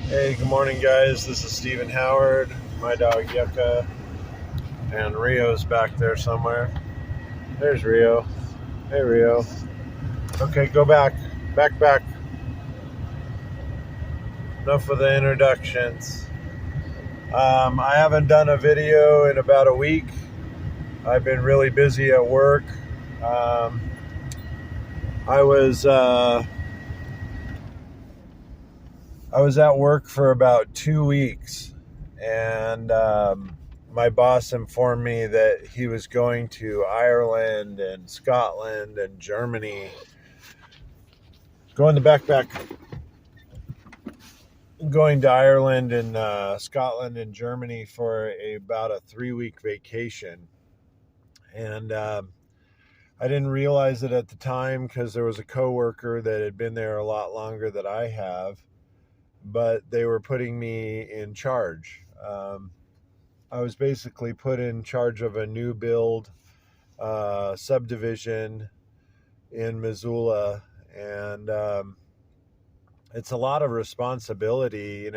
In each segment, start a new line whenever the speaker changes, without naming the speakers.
Hey, good morning, guys. This is Stephen Howard, my dog Yucca, and Rio's back there somewhere. There's Rio. Hey, Rio. Okay, go back. Back. Enough of the introductions. I haven't done a video in about a week. I've been really busy at work. Um, I was I was at work for about 2 weeks, and my boss informed me that he was going to Ireland and Scotland and Germany, going to Ireland and Scotland and Germany for about a 3 week vacation. And I didn't realize it at the time because there was a coworker that had been there a lot longer than I have, but they were putting me in charge. I was basically put in charge of a new build subdivision in Missoula, and it's a lot of responsibility.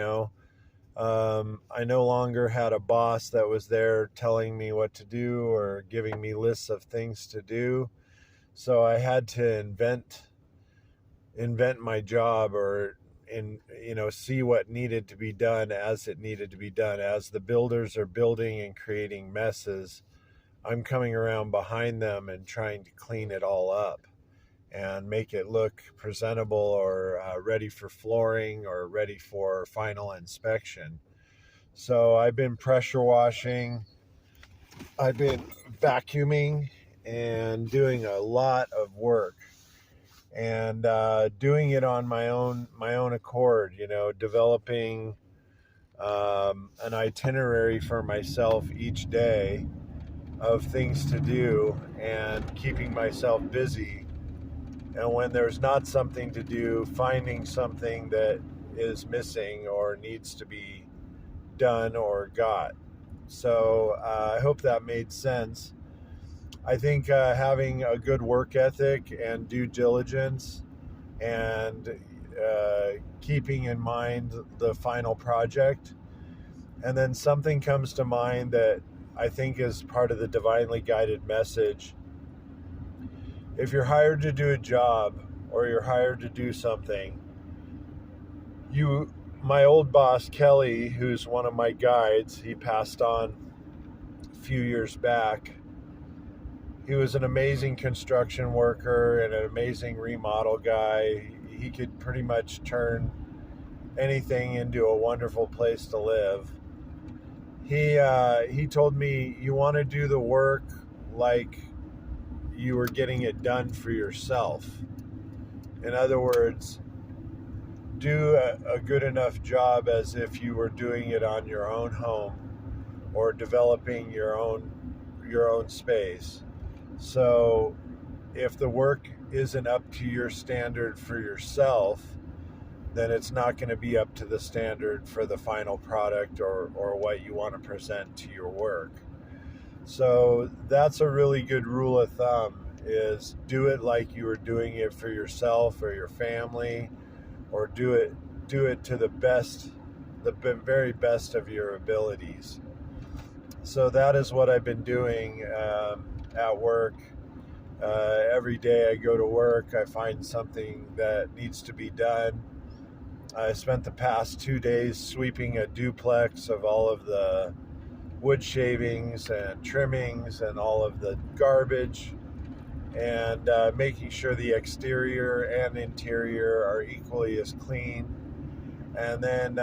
I no longer had a boss that was there telling me what to do or giving me lists of things to do, so I had to invent my job, or see what needed to be done as it needed to be done. As the builders are building and creating messes, I'm coming around behind them and trying to clean it all up and make it look presentable, or ready for flooring, or ready for final inspection. So I've been pressure washing, I've been vacuuming, and doing a lot of work, and doing it on my own accord. Developing an itinerary for myself each day of things to do, and keeping myself busy. And when there's not something to do, finding something that is missing or needs to be done or got. So I hope that made sense. I think having a good work ethic and due diligence, and keeping in mind the final project, and then something comes to mind that I think is part of the divinely guided message. If you're hired to do a job, or you're hired to do something, my old boss, Kelly, who's one of my guides, he passed on a few years back. He was an amazing construction worker and an amazing remodel guy. He could pretty much turn anything into a wonderful place to live. He told me, you want to do the work like you were getting it done for yourself. In other words, do a good enough job as if you were doing it on your own home, or developing your own space. So if the work isn't up to your standard for yourself, then it's not going to be up to the standard for the final product, or what you want to present to your work. So that's a really good rule of thumb, is do it like you were doing it for yourself or your family, or do it to the very best of your abilities. So that is what I've been doing at work. Every day I go to work, I find something that needs to be done. I spent the past 2 days sweeping a duplex of all of the wood shavings and trimmings and all of the garbage, and making sure the exterior and interior are equally as clean. And then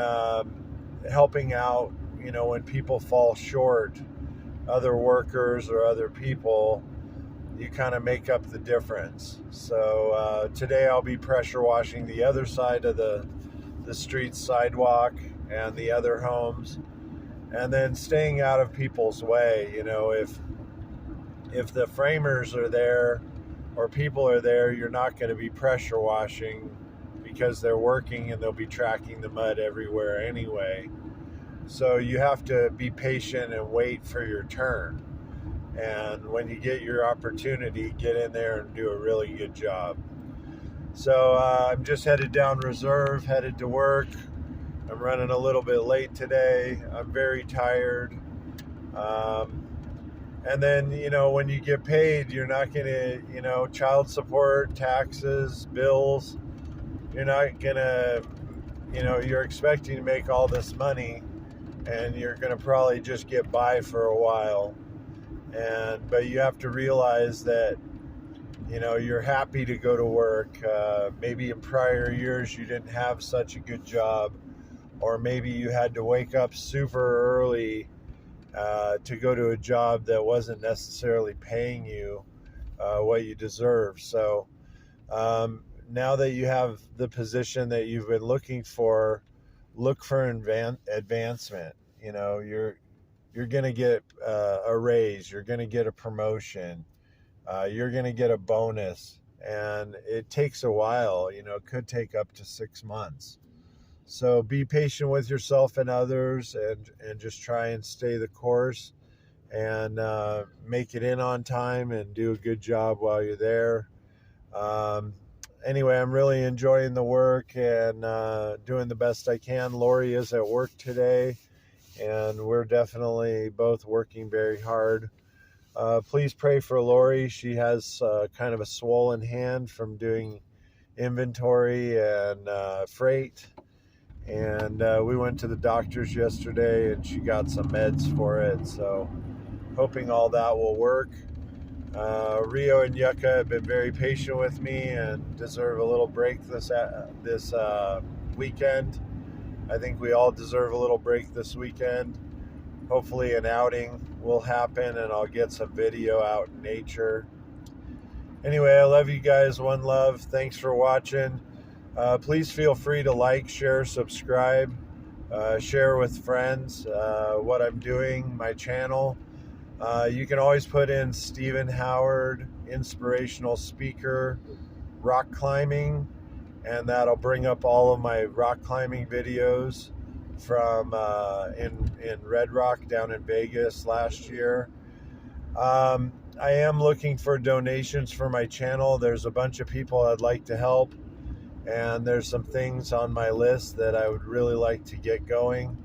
helping out, when people fall short, other workers or other people, you kind of make up the difference. So today I'll be pressure washing the other side of the street sidewalk and the other homes, and then staying out of people's way. If the framers are there or people are there, you're not going to be pressure washing, because they're working and they'll be tracking the mud everywhere anyway. So you have to be patient and wait for your turn. And when you get your opportunity, get in there and do a really good job. So I'm just headed down Reserve, headed to work. I'm running a little bit late today. I'm very tired. And then, when you get paid, you're not going to, child support, taxes, bills, you're not going to, you're expecting to make all this money, and you're going to probably just get by for a while. But you have to realize that, you're happy to go to work. Maybe in prior years you didn't have such a good job, or maybe you had to wake up super early to go to a job that wasn't necessarily paying you what you deserve. So now that you have the position that you've been looking for, look for advancement. You're going to get a raise. You're going to get a promotion. You're going to get a bonus. And it takes a while. It could take up to 6 months. So be patient with yourself and others, and just try and stay the course, and make it in on time and do a good job while you're there. Anyway, I'm really enjoying the work and doing the best I can. Lori is at work today, and we're definitely both working very hard. Please pray for Lori. She has kind of a swollen hand from doing inventory and freight. And we went to the doctor's yesterday, and she got some meds for it. So hoping all that will work. Rio and Yucca have been very patient with me and deserve a little break this weekend. I think we all deserve a little break this weekend. Hopefully an outing will happen, and I'll get some video out in nature. Anyway, I love you guys. One love. Thanks for watching. Please feel free to like, share, subscribe, share with friends what I'm doing, my channel. You can always put in Stephen Howard, inspirational speaker, rock climbing, and that'll bring up all of my rock climbing videos from in Red Rock down in Vegas last year. I am looking for donations for my channel. There's a bunch of people I'd like to help, and there's some things on my list that I would really like to get going.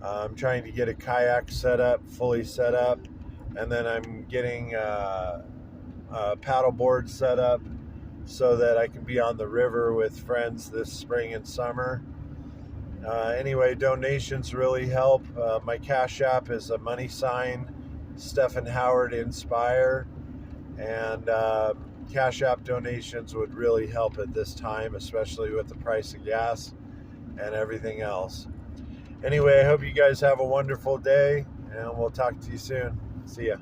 I'm trying to get a kayak fully set up, and then I'm getting a paddleboard set up so that I can be on the river with friends this spring and summer. Anyway, donations really help. My Cash App is a money sign, Stephen Howard Inspire, and Cash App donations would really help at this time, especially with the price of gas and everything else. Anyway, I hope you guys have a wonderful day, and we'll talk to you soon. See ya.